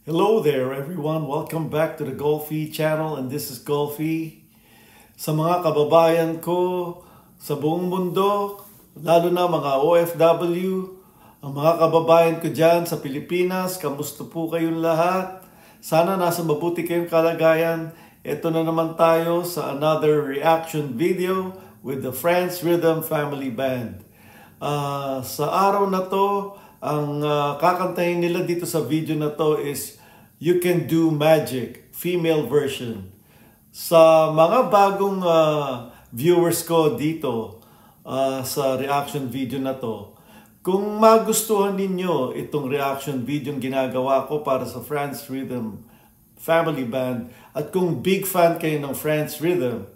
Hello there everyone, welcome back to the Golfy channel, and this is Golfy. Sa mga kababayan ko sa buong mundo, lalo na mga OFW, ang mga kababayan ko dyan sa Pilipinas, kamusta po kayong lahat? Sana nasa mabuti kayong kalagayan. Ito na naman tayo sa another reaction video with the France Rhythm Family Band. Sa araw na to, ang kakantahin nila dito sa video na to is You Can Do Magic, female version. Sa mga bagong viewers ko dito sa reaction video na to, kung magustuhan ninyo itong reaction video yung ginagawa ko para sa France Rhythm Family Band, at kung big fan kayo ng France Rhythm,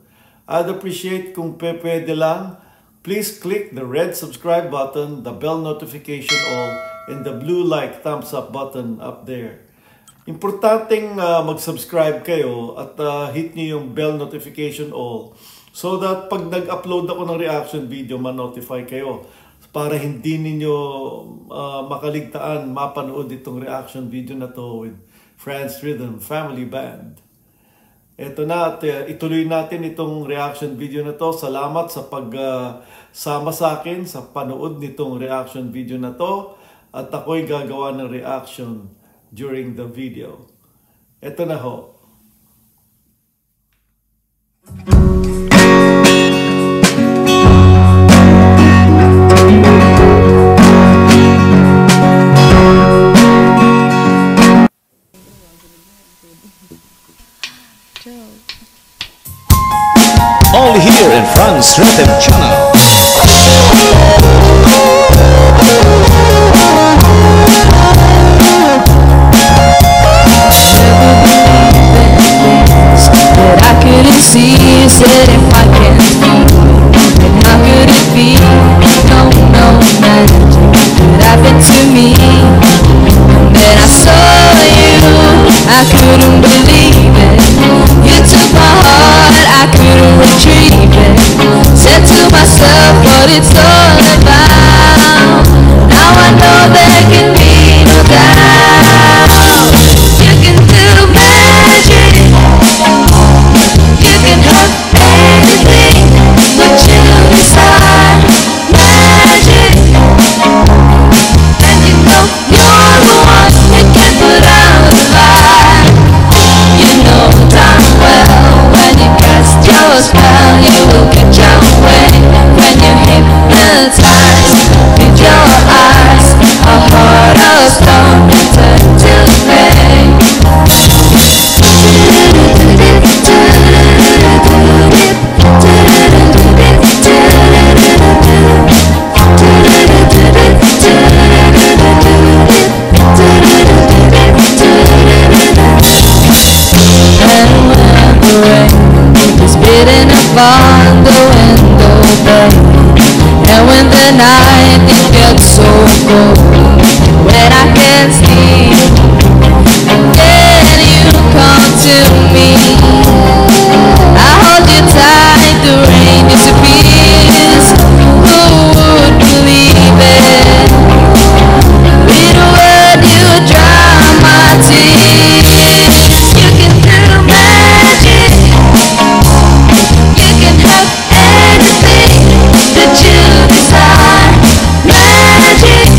I'd appreciate kung pwede lang, please click the red subscribe button, the bell notification all, and the blue like thumbs up button up there. Importanteng mag-subscribe kayo at hit niyo yung bell notification all so that pag nag-upload ako ng reaction video, ma-notify kayo para hindi ninyo makaligtaan mapanood itong reaction video na to with France Rhythm Family Band. Ito na, at ituloy natin itong reaction video na to. Salamat sa pagsama sa akin sa panood nitong reaction video na to, at ako'y gagawa ng reaction during the video. Ito na ho. Only here in France Rhythm Channel. See, said if I can't speak, then how could it be? No, magic could happen to me. And then I saw you, I couldn't believe it. You took my heart, I couldn't retrieve it. Said to myself, what it's all about. Now I know there can be no doubt. You can do magic. You can have anything but you decide. Magic. And you know you're the one that can put out the light. You know darn well when you cast your spell, you will get your way. When you hypnotize with your eyes, a heart of stone turn to clay. On the window pane, and when the night it gets so cold, when I can't sleep, then you come to me. I hold you tight, the rain disappears. Who would believe it? With a word you dry my tears. You can do magic. You can have anything that you desire. Magic.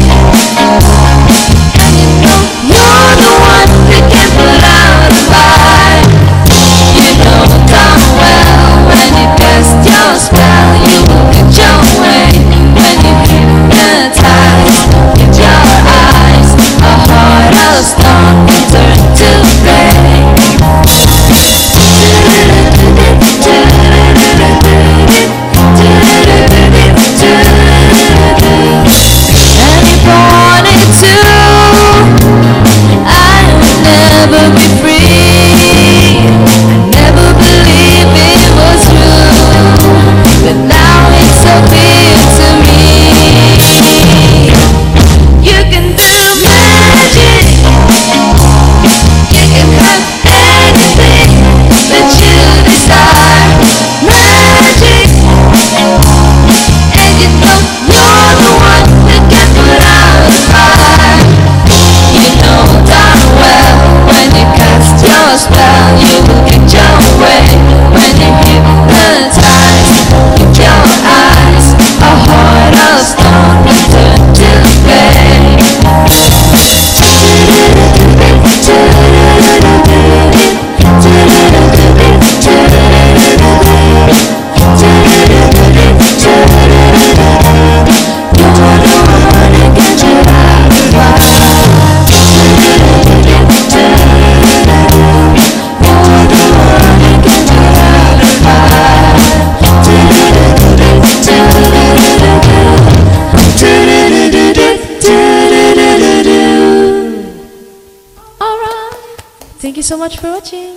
Thank you so much for watching.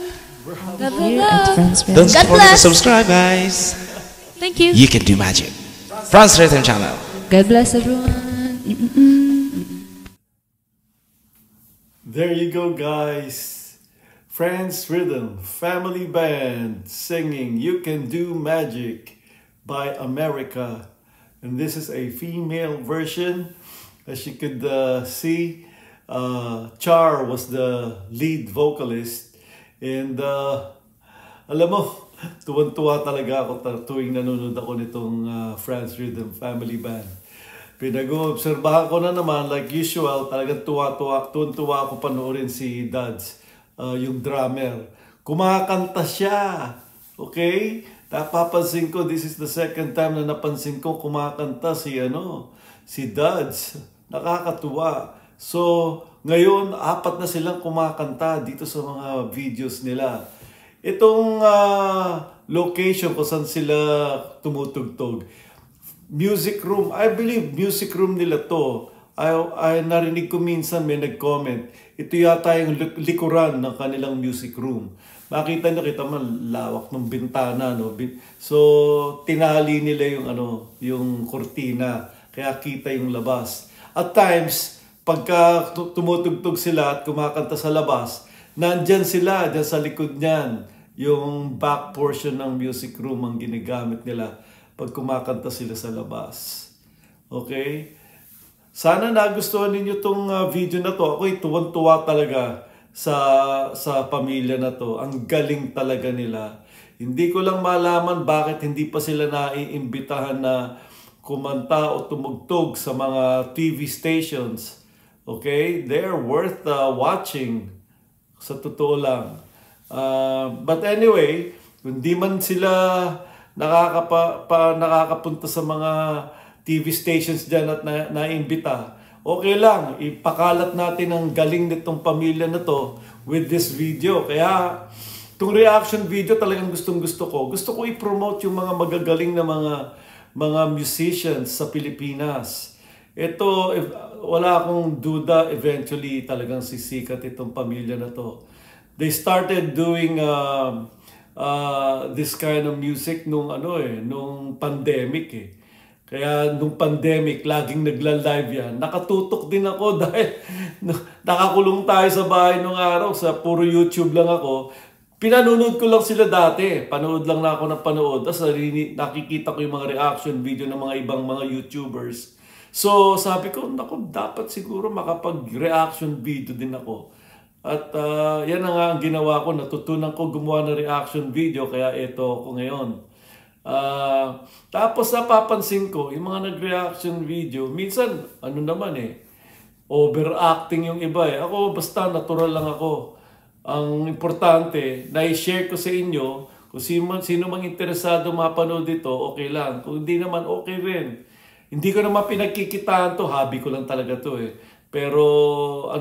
God Here at Friends Rhythm. Don't God forget to bless. subscribe, guys. Thank you. You can do magic. Franz Rhythm Channel. God bless everyone. There you go, guys. Friends Rhythm Family Band singing You Can Do Magic by America. And this is a female version. As you could see, Char was the lead vocalist. And alam mo, tuwan-tuwa talaga ako tuwing nanonood ako nitong Friends Rhythm Family Band. Pinag-obserbahan ko na naman, like usual, talagang tuwa-tuwa ako panoorin si Dads, yung drummer. Kumakanta siya, okay? Napapansin ko, this is the second time na napansin ko kumakanta si Dads. Nakakatuwa. So, ngayon, 4 na silang kumakanta dito sa mga videos nila. Itong location kung saan sila tumutugtog, music room, I believe music room nila to. Ay narinig ko minsan may nag-comment. Ito yata yung likuran ng kanilang music room. Makita nyo, kita man, lawak ng bintana, no? So, tinali nila yung kortina. Kaya kita yung labas. At times, pagka tumutugtog sila at kumakanta sa labas, nandyan sila, dyan sa likod niyan. Yung back portion ng music room ang ginagamit nila pag kumakanta sila sa labas. Okay? Sana nagustuhan ninyo itong video na to. Ako'y tuwan-tuwa talaga sa pamilya na to. Ang galing talaga nila. Hindi ko lang malaman bakit hindi pa sila naiimbitahan na kumanta o tumugtog sa mga TV stations. Okay? They're worth watching. Sa totoo lang. But anyway, hindi man sila nakakapunta sa mga TV stations dyan at naimbita, okay lang, ipakalat natin ang galing nitong pamilya na to with this video. Kaya, itong reaction video talagang gustong-gusto ko. Gusto ko i-promote yung mga magagaling na mga musicians sa Pilipinas. Ito, wala akong duda, eventually talagang sisikat itong pamilya na to. They started doing this kind of music nung pandemic eh. Kaya nung pandemic, laging nagla-live yan. Nakatutok din ako dahil nakakulong tayo sa bahay nung araw, sa puro YouTube lang ako. Pinanonood ko lang sila dati. Panood lang na ako ng panood. Tapos nakikita ko yung mga reaction video ng mga ibang mga YouTubers. So sabi ko, naku, dapat siguro makapag-reaction video din ako. At yan na nga ang ginawa ko. Natutunan ko gumawa ng reaction video. Kaya ito ako ngayon. Tapos napapansin ko, yung mga nag-reaction video, minsan, overacting yung iba eh. Ako, basta natural lang ako. Ang importante, na-share ko sa inyo, kung sino mang interesado mapanood dito, okay lang. Kung hindi naman, okay rin. Hindi ko naman pinagkikitaan to, hobby ko lang talaga to eh. Pero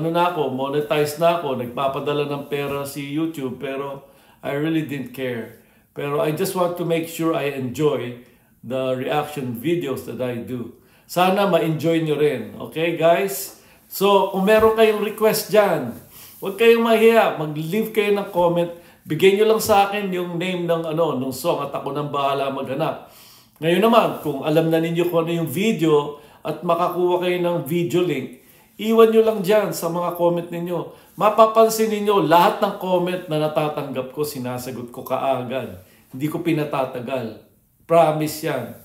monetize na ako, nagpapadala ng pera si YouTube, pero I really didn't care. Pero I just want to make sure I enjoy the reaction videos that I do. Sana ma-enjoy nyo rin. Okay, guys? So, kung meron kayong request dyan, huwag kayong mahiya. Mag-leave kayo ng comment. Bigyan nyo lang sa akin yung name ng song at ako nang bahala maghanap. Ngayon naman, kung alam na ninyo kung ano yung video at makakuha kayo ng video link, iwan nyo lang dyan sa mga comment ninyo. Mapapansin ninyo, lahat ng comment na natatanggap ko, sinasagot ko kaagad. Hindi ko pinatatagal. Promise yan.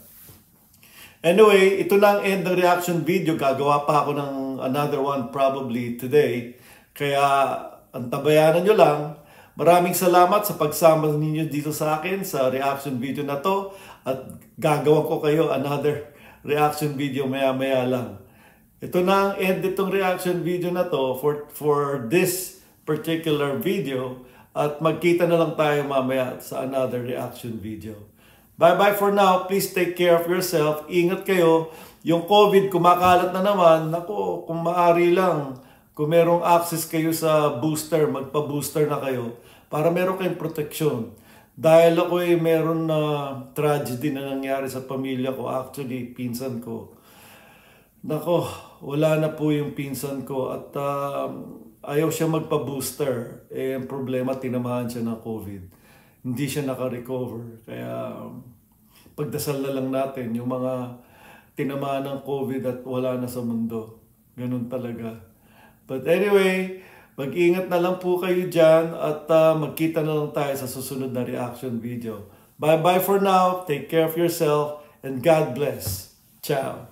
Anyway, ito na ang end ng reaction video. Gagawa pa ako ng another one probably today. Kaya, antabayanan nyo lang. Maraming salamat sa pagsama ninyo dito sa akin sa reaction video na to. At gagawa ko kayo another reaction video maya-maya lang. Ito na ang end itong reaction video na to for this particular video. At magkita na lang tayo mamaya sa another reaction video. Bye-bye for now. Please take care of yourself. Ingat kayo. Yung COVID kumakalat na naman. Naku, kung maaari lang, kung merong access kayo sa booster, magpa-booster na kayo para meron kayong protection. Dahil ako meron na tragedy na nangyari sa pamilya ko. Actually, pinsan ko. Nako, wala na po yung pinsan ko. At ayaw siya magpa-booster. Eh, ang problema, tinamaan siya ng COVID. Hindi siya naka-recover. Kaya, pagdasal na lang natin yung mga tinamaan ng COVID at wala na sa mundo. Ganun talaga. But anyway, mag-ingat na lang po kayo dyan at magkita na lang tayo sa susunod na reaction video. Bye-bye for now. Take care of yourself and God bless. Ciao.